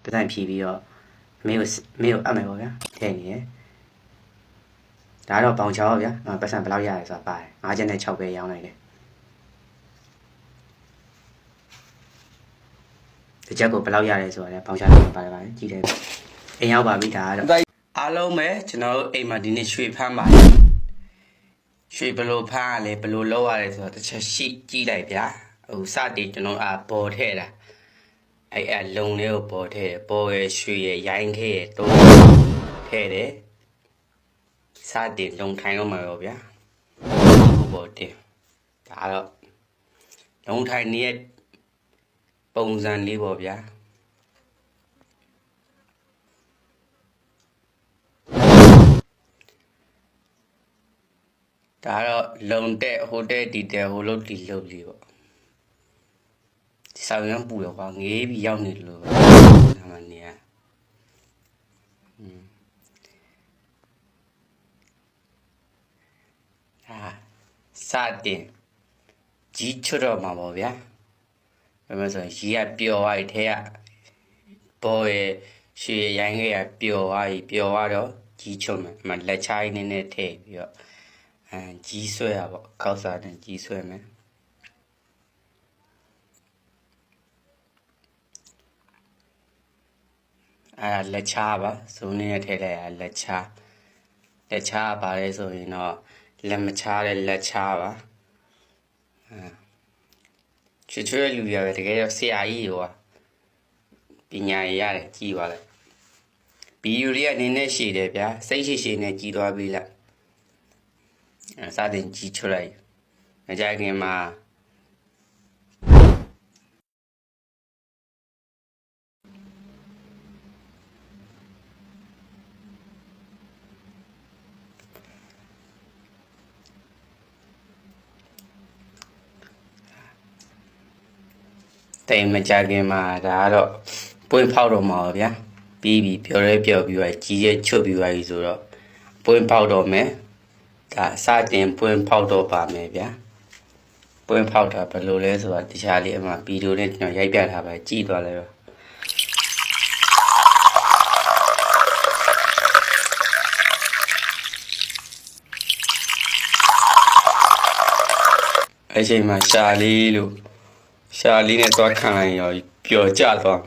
ပတ်စံဖြီးပြီးတော့မင်းကိုအပ်မယ်ပေါ့ဗျာထည့်နေရဒါတော့ဘောင်ချောဗျာပတ်စံဘယ်လောက်ရလဲဆိုတာပါတယ်5ချက်နဲ့6ပဲရောင်းလိုက်တယ်ဒီချက်ကိုဘယ်လောက်ရလဲဆိုတာလည်းဘောင်ချလိုက်ပါတယ်ကြည့်တယ်အိမ်ရောက်ပါပြီဒါကတော့အားလုံးပဲကျွန်တော်တို့အိမ်မှာဒီနေ့ရွှေဖမ်းပါတယ်ရွှေဘလို့ဖမ်းရလဲဘလို့လောက်ရလဲဆိုတော့တစ်ချက်ရှိကြည့်လိုက်ဗျာဟိုစတင်ကျွန်တော်ပေါ်ထဲတာအဲ့လုံလေးကိုပေါ်ထဲပေါ်ရရွှေရရိုင်းခဲရတုံးထဲတယ်စတင်လုံထိုင်တော့မှာရောဗျာပေါ်တင်ဒါတော့လုံထိုင်နေတဲ့ပုံစံလေးပေါ့ဗျာဒါတော့လုံတဲ့ဟိုတဲ့ဒီတဲ့ဟိုလုတ်ဒီလုတ်လေးပေါ့ဆောင်းရမ်းပူတော့ကွာငေးပြီးရောက်နေလို့ဒါမှနေရစတင်ကြီးချွတ်တော့မှာပေါ့ဗျာဘယ်မှာဆိုရင်ကြီးကပျော်သွားပြီထဲကဘောရဲ့ရွှေရိုင်းခဲ့ကပျော်သွားပြီပျော်သွားတော့ကြီးချွတ်မယ်အမှလက်ချားရင်းနဲ့ထည့်ပြီးတော့ကြီးဆွဲရပေါ့ခောက်စားနဲ့ကြီးဆွဲမယ်လက်ချားပါဇုံးနဲ့ထည့်လိုက်ရလက်ချားပါလဲဆိုရင်တော့လက်မချားတဲ့လက်ချားပါချွတ်ချွတ်လူရပဲတကယ်တော့ဆရာကြီးရောပညာရရတယ်ကြီးပါလိုက်ဗီဒီယိုလေးကနေနဲ့ရှည်တယ်ဗျာစိတ်ရှည်နဲ့ကြီးသွားပြီလားစတင်ကြီးချွတ်လိုက်မကြခင်မှာတိမ်မကြခင်မှာဒါကတော့ပွင့်ဖောက်တော့မှာပါဗျာပြီးပြီပျော်ပြီးသွားကြီးရဲ့ချွတ်ပြီးသွားပြီဆိုတော့ပွင့်ဖောက်တော့မယ်ဒါစတင်ပွင့်ဖောက်တော့ပါမယ်ဗျာပွင့်ဖောက်တာဘယ်လိုလဲဆိုတာတခြားလေးအမှဗီဒီယိုနဲ့ကျွန်တော်ရိုက်ပြထားပါကြည့်သွားလဲပါအဲ့ချိန်မှာရှာလေးနဲ့သွားခံလိုက်ရောပျော်ကျသွား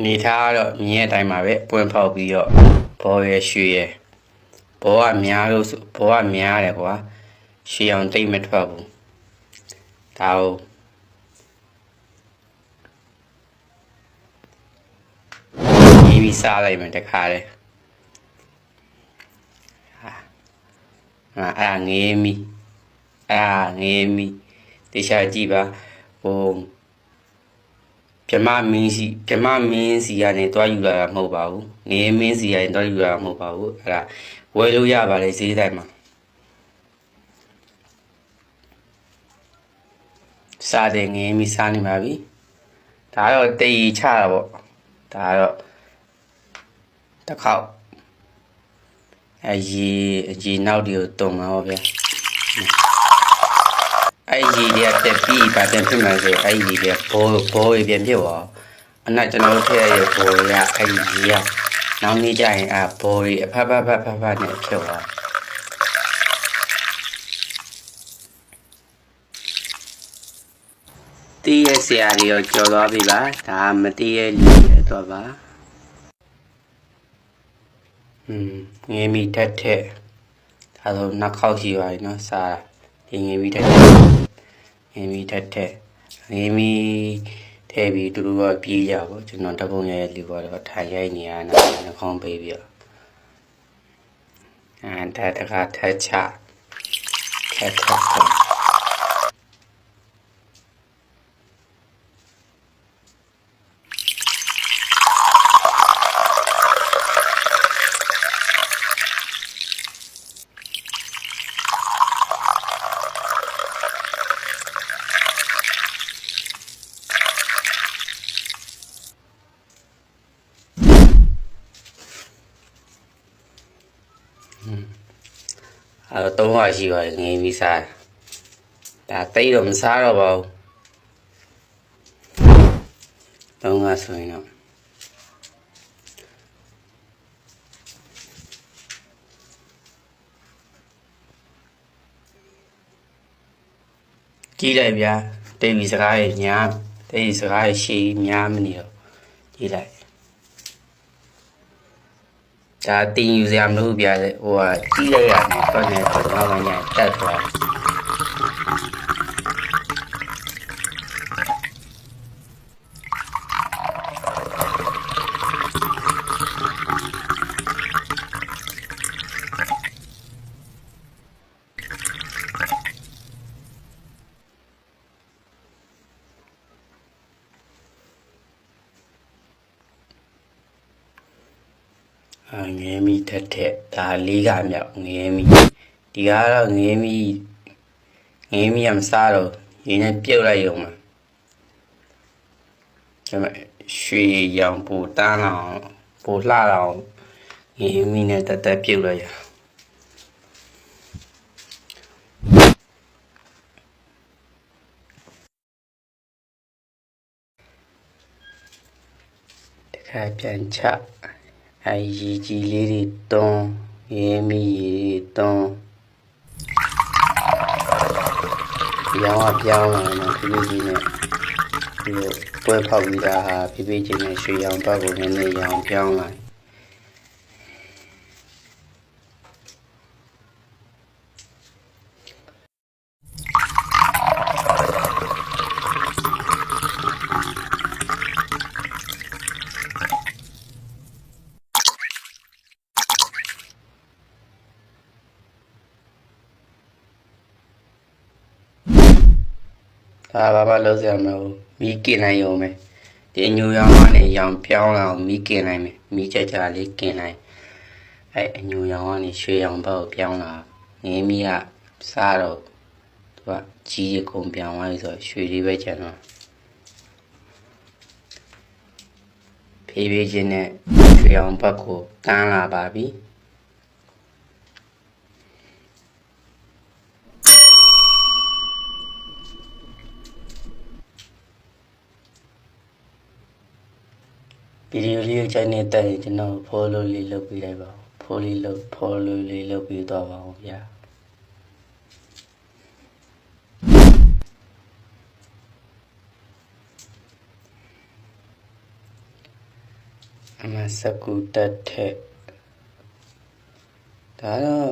နေထားတော့မြင်းရဲ့အတိုင်းမှာပဲပွင့်ဖောက်ပြီးတော့ဘောရရွှေရဘောကများတယ်ကွာရွှေအောင်တိတ်မထွက်ဘူးဒါကိုပြီးစားလိုက်မယ်တခါလေငေးမီတေချာကြည့်ပါဟိုပြမမင်းစီကနေတွားယူလာတာမဟုတ်ပါဘူးငေးမင်းစီကနေတွားယူလာတာမဟုတ်ပါဘူးအဲ့ဒါဝယ်လို့ရပါလေဈေးတိုင်းမှာစားတယ်ငေးမီစားနေပါပြီဒါတော့တေးချတာပေါ့ဒါတော့တစ်ခေါက်အကြီးနောက်ဒီကိုတုံမှာပေါ့ဗျာအဲ့ကြီးတွေကတက်ပြီးပါတင်ဖြစ်မှဆိုအဲ့ကြီးတွေဘောရပြန်ဖြစ်သွားအနက်ကျွန်တော်တို့ထည့်ရတဲ့ဘောရအဲ့ကြီးကနောက်နေ့ကျရင်ဘောရအဖတ်နဲ့ဖြစ်သွားတီးရဆရာတွေရောကြော်သွားပြီပါဒါမတီးရလူတွေတော့ပါငေးမီတက်တဲ့ဒါဆိုနှစ်ခေါက်ရှိပါပြီနော်စားဒီငေးမီတက်တဲ့ငေးမီထဲပြီးတူတူကပြေးကြပေါ့ကျွန်တော်တပုံရရဲ့လူကတော့ထိုင်ရိုက်နေရတာနှခေါင်းပေးပြီးတော့ဒါတခါထက်ချခက် 3ခါရှိပါတယ်ငင်းပြီးစားဒါတိတ်တော့မစားတော့ပါဘူး3ခါဆိုရင်တော့ကြည့်လိုက်ဗျာတိတ်ပြီးစကားရဲ့ညာတိတ်စကားရဲ့ရှည်များမနေတော့ကြည့်လိုက်ဒါတင်ယူစရာမလိုပြလေဟိုကကြီးလိုက်ရတယ်တော့နေတော့တော့ညတက်သွားငဲမီထက်ဒါ4ခါမြောက်ငဲမီဒီကတော့ငဲမီကမစားတော့ရင်းနဲ့ပြုတ်လိုက်ရုံမှာဒါပေမဲ့ရွှေရောင်ပူတန်းအောင်ပူလှအောင်ငဲမီနဲ့တက်ပြုတ်လိုက်ရတခါပြန်ချရေကြီးလေးတွေတွန်းရဲမီရေတွန်းရောင်းပြောင်းလာတော့ဖြည်းဖြည်းနဲ့ဒီလိုပွဲဖောက်ပြီးသားဟာဖြည်းဖြည်းချင်းနဲ့ရွှေရောင်တော့ကိုနည်းနည်းရောင်ပြောင်းလာဘာမှလုပ်စရာမလိုမီးกินနိုင်ရုံပဲဒီအညိုရောင်ကနေရောင်ပြောင်းလာအောင်မီးกินနိုင်မယ်မီးကြကြလေးกินနိုင်အညိုရောင်ကနေရွှေရောင်ဘက်ကိုပြောင်းလာငင်းမီးကစားတော့သူကကြီးရကုန်ပြောင်းသွားပြီဆိုရွှေလေးပဲကျန်တော့ဖြည်းဖြည်းချင်းနဲ့ရွှေရောင်ဘက်ကိုတန်းလာပါပြီဗီဒီယိုလေးကိုကြိုက်နေတဲ့ကျွန်တော် follow လေးလုပ်ပေးလိုက်ပါဦး follow လေးလုပ်ပေးတော့ပါဦးဗျာအမစကူတက်တဲ့ဒါတော့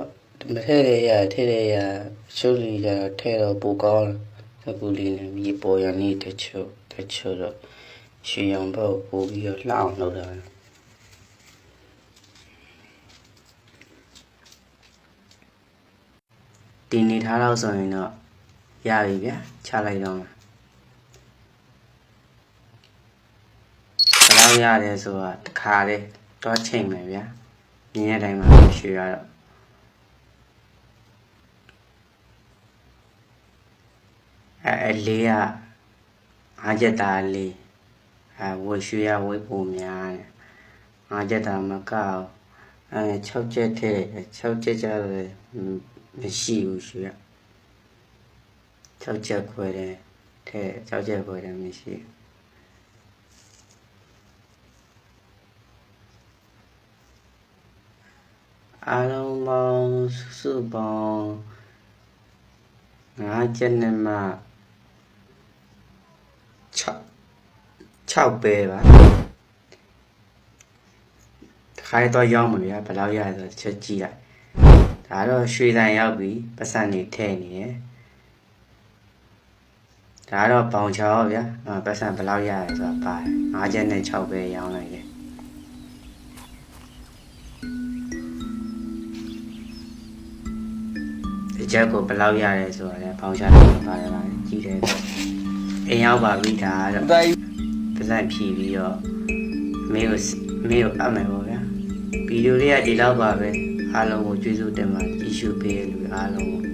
မထည့်ရထည့်ရရှုပ်လေးကြတော့ထည့်တော့ပိုကောင်းစကူလေးနဲ့မြေပေါ်ရနေတချို့တော့ရွှေရောင်ဘက်ကိုပို့ပြီးတော့လှအောင်လုပ်တာတင်နေထားတော့ဆိုရင်တော့ရပြီဗျာချလိုက်တော့မှာဘယ်လောက်ရတယ်ဆိုတာတခါလေတော့ချိန်မယ်ဗျာမြင်ရတိုင်းမှာရွှေရတော့လေးက5ချက်သားလေးဝရွှေရဝိပုံများတယ်5ချက်သားမကောက်6ချက်ထဲ6ချက်ကြတယ်မရှိဘူးရွှေရ6ချက်ခွဲတယ်ထဲ6ချက်ခွဲတယ်မရှိအားလုံးပေါင်းစုပေါင်း5ချက်နဲ့မှ6ပဲပါခိုင်းတော့ရောက်မှာဗျာဘယ်လောက်ရလဲဆိုချက်ကြည့်လိုက်ဒါတော့ရွှေဆိုင်ရောက်ပြီပတ်စံနေထည့်နေရဒါတော့ပေါင်ချောဗျာပတ်စံဘယ်လောက်ရလဲဆိုတာပါတယ်5ချက်နဲ့6ပဲရောင်းလိုက်တယ်ဒီချက်ကိုဘယ်လောက်ရလဲဆိုတာလည်းပေါင်ချတယ်ပါတယ်ပါကြည့်တယ်အိမ်ရောက်ပါပြီဒါတော့ပတ်စံဖြီးပြီးတော့မေကိုအပ်မယ်ပေါ့ဗျာဗီဒီယိုလေးကဒီလောက်ပါပဲအားလုံးကိုကျေးဇူးတင်ပါတယ်ကြည့်ရှုပေးတဲ့လူအားလုံးကို